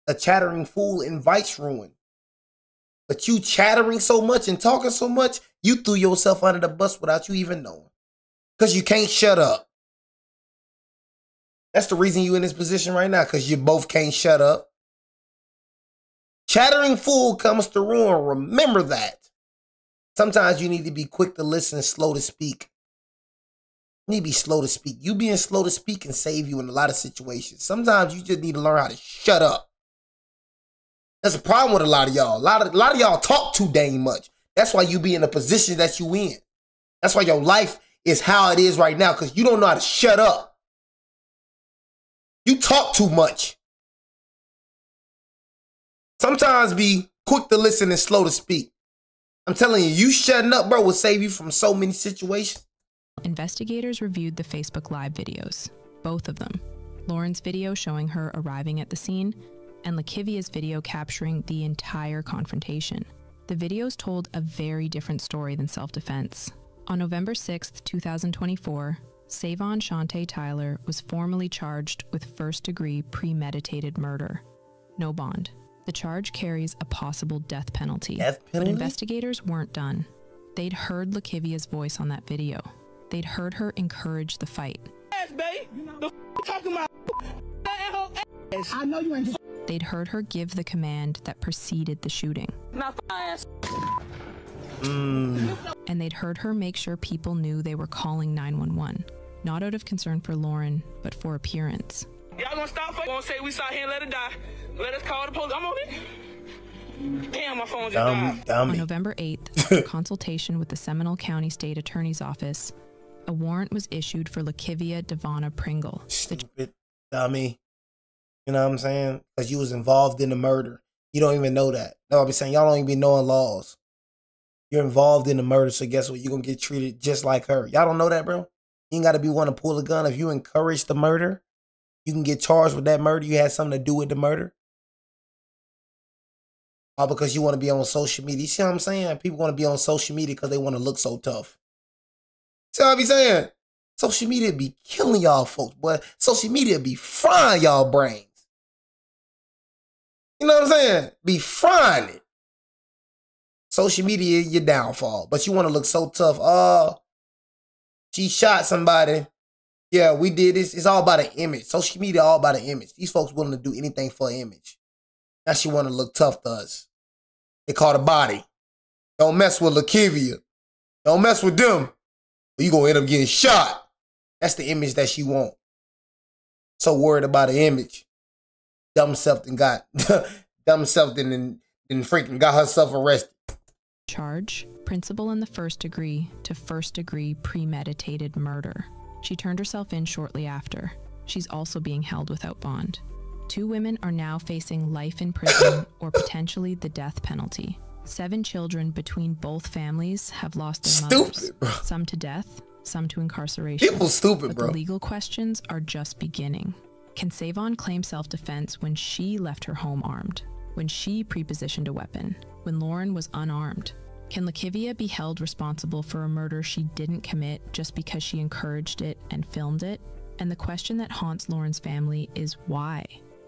A chattering fool invites ruin. But you chattering so much and talking so much, you threw yourself under the bus without you even knowing. Because you can't shut up. That's the reason you in this position right now, because you both can't shut up. Chattering fool comes to ruin. Remember that. Sometimes you need to be quick to listen, slow to speak. You need to be slow to speak. You being slow to speak can save you in a lot of situations. Sometimes you just need to learn how to shut up. That's a problem with a lot of y'all. A lot of y'all talk too dang much. That's why you be in the position that you in. That's why your life is how it is right now, because you don't know how to shut up. You talk too much. Sometimes be quick to listen and slow to speak. I'm telling you shutting up, bro, will save you from so many situations. Investigators reviewed the Facebook Live videos, both of them. Lauren's video showing her arriving at the scene, and Lakivia's video capturing the entire confrontation. The videos told a very different story than self-defense. On November 6, 2024, Savon Shante Tyler was formally charged with first-degree premeditated murder. No bond. The charge carries a possible death penalty. But investigators weren't done. They'd heard Lakivia's voice on that video. They'd heard her encourage the fight. I know you ain't. They'd heard her give the command that preceded the shooting. And they'd heard her make sure people knew they were calling 911, not out of concern for Lauren, but for appearance. Y'all gonna stop? Gonna say we saw him, let it die. Let us call the police. I'm on it. Damn, my phone just died. On November 8th, after consultation with the Seminole County State Attorney's Office, a warrant was issued for Lakivia Devonna Pringle. Stupid dummy. You know what I'm saying? Because you was involved in the murder. You don't even know that. No, I'll be saying y'all don't even be knowing laws. You're involved in the murder, so guess what? You're going to get treated just like her. Y'all don't know that, bro? You ain't got to be one to pull a gun. If you encourage the murder, you can get charged with that murder. You had something to do with the murder. All because you want to be on social media. You see what I'm saying? People want to be on social media because they want to look so tough. See what I be saying? Social media be killing y'all folks, boy. Social media be frying y'all brains. You know what I'm saying? Be frying it. Social media is your downfall. But you want to look so tough. Oh, she shot somebody. Yeah, we did this. It's all about an image. Social media all about an image. These folks willing to do anything for an image. Now she want to look tough to us. They call the body. Don't mess with Lakivia. Don't mess with them. Or you gonna end up getting shot. That's the image that she want. So worried about an image. Dumb self then freaking got herself arrested. Charge, principal in the first degree to first degree premeditated murder. She turned herself in shortly after. She's also being held without bond. 2 women are now facing life in prison or potentially the death penalty. 7 children between both families have lost their mothers. Bro. Some to death, some to incarceration. People stupid, but bro. The legal questions are just beginning. Can Savon claim self-defense when she left her home armed? When she prepositioned a weapon? When Lauren was unarmed? Can Lakivia be held responsible for a murder she didn't commit just because she encouraged it and filmed it? And the question that haunts Lauren's family is why?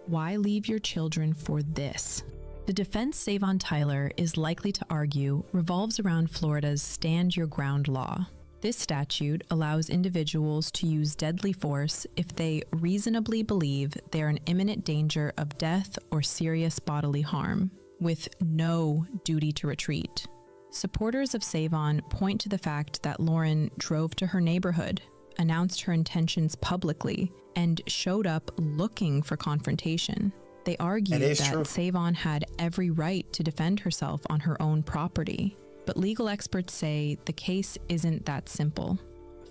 Why leave your children for this? The defense Savon Tyler is likely to argue revolves around Florida's Stand Your Ground law. This statute allows individuals to use deadly force if they reasonably believe they are in imminent danger of death or serious bodily harm, with no duty to retreat. Supporters of Savon point to the fact that Lauren drove to her neighborhood, announced her intentions publicly, and showed up looking for confrontation. They argue that Savon had every right to defend herself on her own property. But legal experts say the case isn't that simple.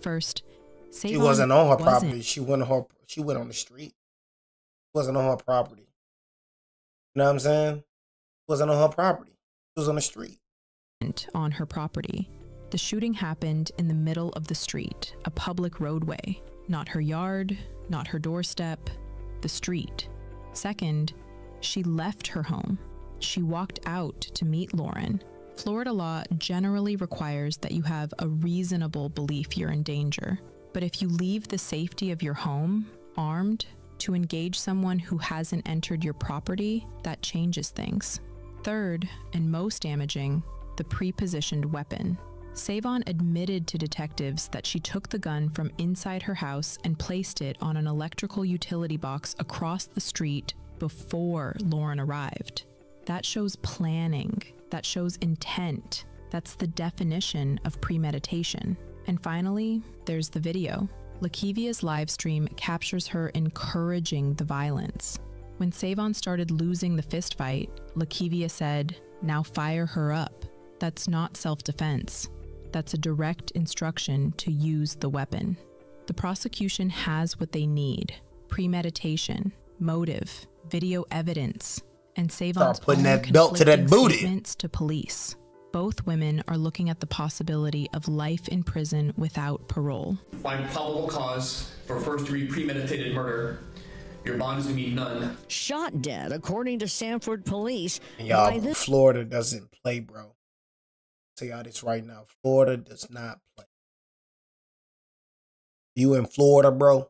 First, Savon wasn't on her property. She went on the street. She wasn't on her property. You know what I'm saying? She wasn't on her property. She was on the street. On her property. The shooting happened in the middle of the street, a public roadway. Not her yard, not her doorstep, the street. Second, she left her home. She walked out to meet Lauren. Florida law generally requires that you have a reasonable belief you're in danger. But if you leave the safety of your home, armed, to engage someone who hasn't entered your property, that changes things. Third, and most damaging, the pre-positioned weapon. Savon admitted to detectives that she took the gun from inside her house and placed it on an electrical utility box across the street before Lauren arrived. That shows planning. That shows intent. That's the definition of premeditation. And finally, there's the video. Lakivia's live stream captures her encouraging the violence. When Savon started losing the fist fight, Lakivia said, "Now fire her up." That's not self-defense. That's a direct instruction to use the weapon. The prosecution has what they need: premeditation, motive, video evidence, and Savon's putting that belt to that booty. Statements to police. Both women are looking at the possibility of life in prison without parole. Find probable cause for first-degree premeditated murder. Your bond is going to be none. Shot dead, according to Sanford police. And y'all, Florida doesn't play, bro. Tell y'all this right now. Florida does not play. You in Florida, bro?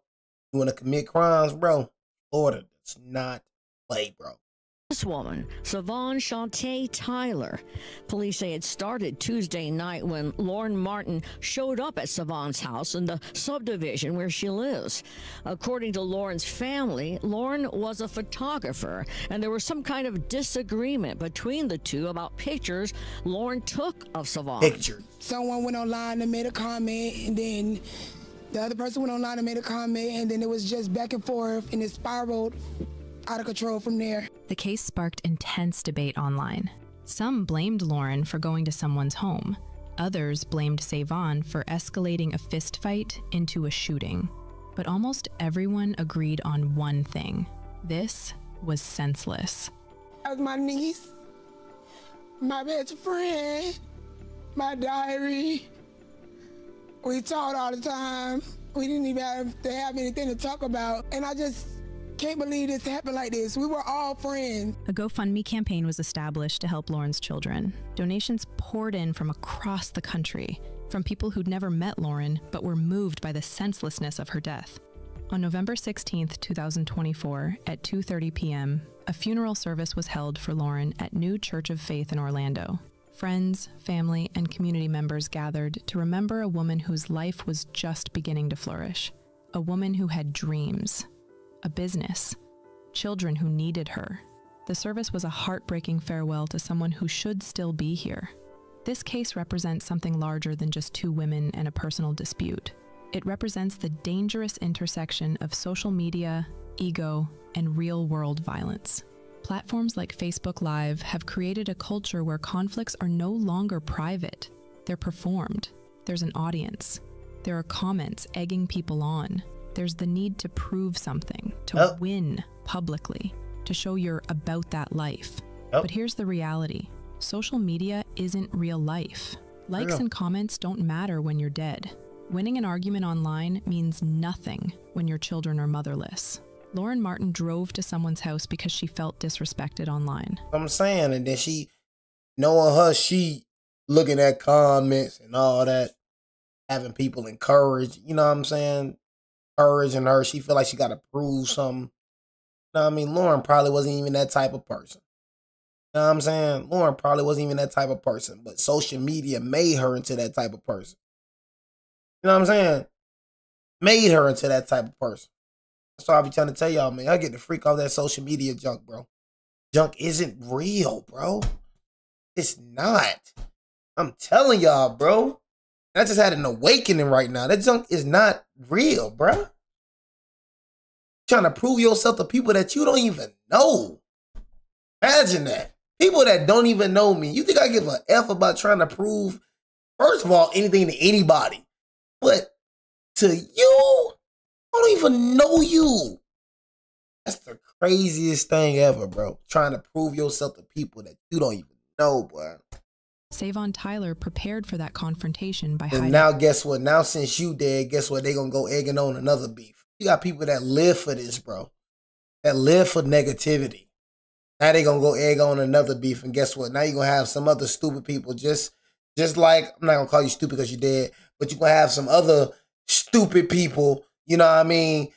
You want to commit crimes, bro? Florida does not play, bro. This woman, Savon Shantae Tyler. Police say it started Tuesday night when Lauren Martin showed up at Savon's house in the subdivision where she lives. According to Lauren's family, Lauren was a photographer, and there was some kind of disagreement between the two about pictures Lauren took of Savon. Picture. Someone went online and made a comment, and then the other person went online and made a comment, and then it was just back and forth, and it spiraled out of control from there. The case sparked intense debate online. Some blamed Lauren for going to someone's home. Others blamed Savon for escalating a fistfight into a shooting. But almost everyone agreed on one thing. This was senseless. That was my niece, my best friend, my diary. We talked all the time. We didn't even have to have anything to talk about. And I just can't believe this happened like this. We were all friends. A GoFundMe campaign was established to help Lauren's children. Donations poured in from across the country, from people who'd never met Lauren but were moved by the senselessness of her death. On November 16th, 2024, at 2:30 p.m., a funeral service was held for Lauren at New Church of Faith in Orlando. Friends, family, and community members gathered to remember a woman whose life was just beginning to flourish. A woman who had dreams, a business, children who needed her. The service was a heartbreaking farewell to someone who should still be here. This case represents something larger than just two women and a personal dispute. It represents the dangerous intersection of social media, ego, and real-world violence. Platforms like Facebook Live have created a culture where conflicts are no longer private. They're performed. There's an audience. There are comments egging people on. There's the need to prove something, to win publicly, to show you're about that life. But here's the reality. Social media isn't real life. Likes and comments don't matter when you're dead. Winning an argument online means nothing when your children are motherless. Lauren Martin drove to someone's house because she felt disrespected online. I'm saying, and then she, knowing her, she looking at comments and all that, having people encourage, you know what I'm saying? Encouraging her. She feel like she got to prove something. You know what I mean? Lauren probably wasn't even that type of person. You know what I'm saying? Lauren probably wasn't even that type of person, but social media made her into that type of person. You know what I'm saying? Made her into that type of person. That's why I be trying to tell y'all, man. I get the freak off that social media junk, bro. Junk isn't real, bro. It's not. I'm telling y'all, bro. I just had an awakening right now. That junk is not real, bro. Trying to prove yourself to people that you don't even know. Imagine that. People that don't even know me. You think I give a F about trying to prove, first of all, anything to anybody? But to you, I don't even know you. That's the craziest thing ever, bro. Trying to prove yourself to people that you don't even know, boy. Savon Tyler prepared for that confrontation by hiding. And now guess what? Now since you dead, guess what? They gonna go egging on another beef. You got people that live for this, bro. That live for negativity. Now they gonna go egg on another beef, and guess what? Now you gonna have some other stupid people, just like, I'm not gonna call you stupid because you're dead, but you're gonna have some other stupid people, you know what I mean,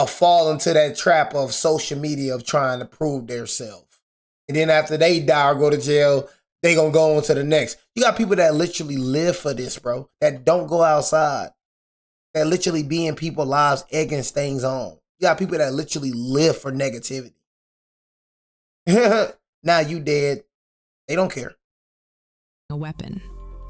fall into that trap of social media of trying to prove themselves. And then after they die or go to jail, they gonna go on to the next. You got people that literally live for this, bro, that don't go outside, that literally be in people's lives egging things on. You got people that literally live for negativity. Now you dead. They don't care. A weapon.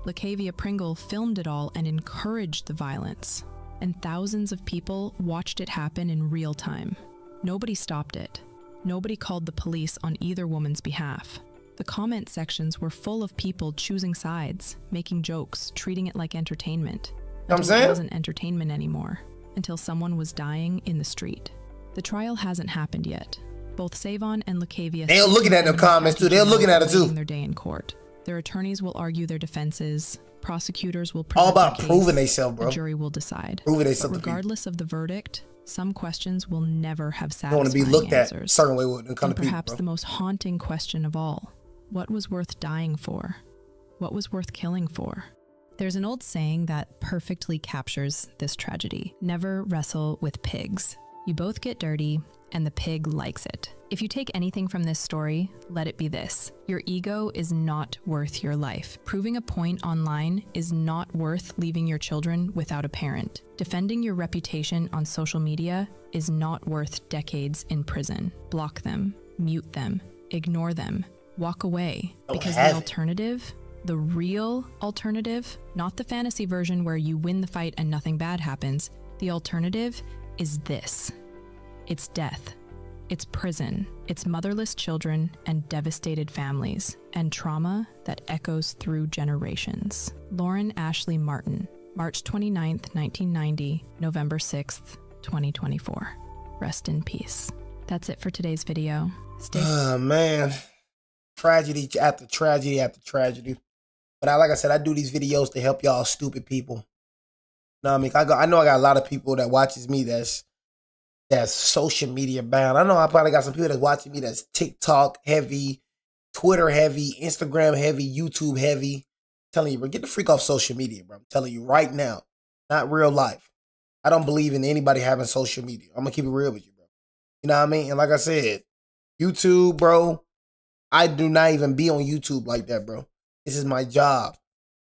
LaCavia Pringle filmed it all and encouraged the violence. And thousands of people watched it happen in real time. Nobody stopped it. Nobody called the police on either woman's behalf. The comment sections were full of people choosing sides, making jokes, treating it like entertainment. Until it wasn't entertainment anymore, until someone was dying in the street. The trial hasn't happened yet. Both Savon and LaCavia. They're looking at the comments too. They're looking at it too. Their day in court. Their attorneys will argue their defenses. Prosecutors will all about proving themselves, bro. The jury will decide. Proving themselves. Regardless of the verdict, some questions will never have satisfying want to be looked answers. at a certain way when it comes to people, perhaps the most haunting question of all: what was worth dying for? What was worth killing for? There's an old saying that perfectly captures this tragedy. Never wrestle with pigs. You both get dirty, and the pig likes it. If you take anything from this story, let it be this: your ego is not worth your life. Proving a point online is not worth leaving your children without a parent. Defending your reputation on social media is not worth decades in prison. Block them, mute them, ignore them, walk away. Because the alternative, the real alternative, not the fantasy version where you win the fight and nothing bad happens, the alternative is this. It's death. It's prison. It's motherless children and devastated families, and trauma that echoes through generations. Lauren Ashley Martin, March 29th, 1990, November 6th, 2024. Rest in peace. That's it for today's video. Stay safe. Man. Tragedy after tragedy after tragedy. But like I said, I do these videos to help y'all stupid people. You know what I mean? I know I got a lot of people that watches me that's social media bound. I know I probably got some people that's watching me that's TikTok heavy, Twitter heavy, Instagram heavy, YouTube heavy. I'm telling you, bro, get the freak off social media, bro. I'm telling you right now, not real life. I don't believe in anybody having social media. I'm gonna keep it real with you, bro. You know what I mean? And like I said, YouTube, bro, I do not even be on YouTube like that, bro. This is my job.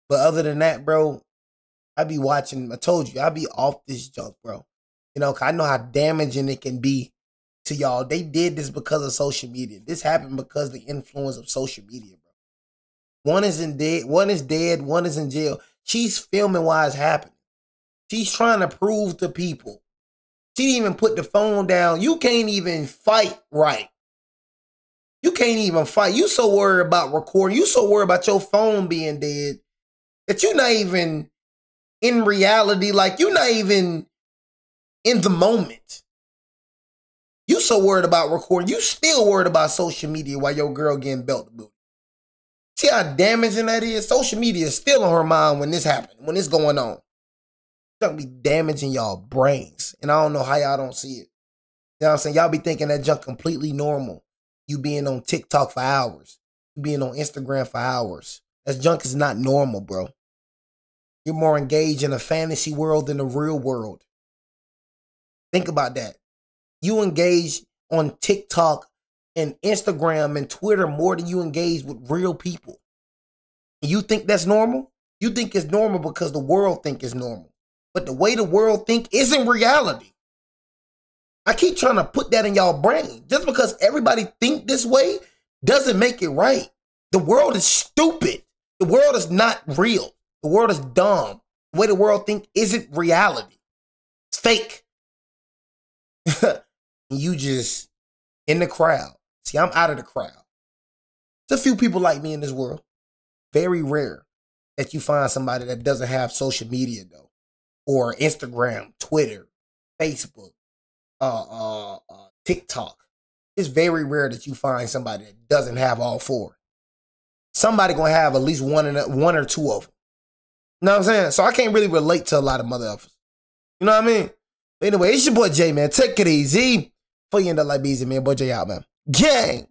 But other than that, bro, I be watching, I told you, I be off this junk, bro. You know, 'cause I know how damaging it can be to y'all. They did this because of social media. This happened because of the influence of social media, bro. One is dead, one is in jail. She's filming while it's happening. She's trying to prove to people. She didn't even put the phone down. You can't even fight right. You can't even fight. You so worried about recording. You so worried about your phone being dead that you're not even in reality. Like, you're not even in the moment. You so worried about recording. You still worried about social media while your girl getting belt to boot. See how damaging that is? Social media is still on her mind when this happened, when it's going on. It's gonna be damaging y'all brains. And I don't know how y'all don't see it. You know what I'm saying? Y'all be thinking that junk completely normal. You being on TikTok for hours. You being on Instagram for hours. That junk is not normal, bro. You're more engaged in a fantasy world than the real world. Think about that. You engage on TikTok and Instagram and Twitter more than you engage with real people. And you think that's normal? You think it's normal because the world think it's normal. But the way the world think isn't reality. I keep trying to put that in y'all brain. Just because everybody think this way doesn't make it right. The world is stupid. The world is not real. The world is dumb. The way the world think isn't reality. It's fake. You just in the crowd. See, I'm out of the crowd. There's a few people like me in this world. Very rare that you find somebody that doesn't have social media though. Or Instagram, Twitter, Facebook, TikTok. It's very rare that you find somebody that doesn't have all four. Somebody gonna have at least one or two of them. You know what I'm saying? So I can't really relate to a lot of motherfuckers. You know what I mean? But anyway, it's your boy Jay, man. Take it easy. Before you end up like Beezy, man. Boy Jay out, man. Gang!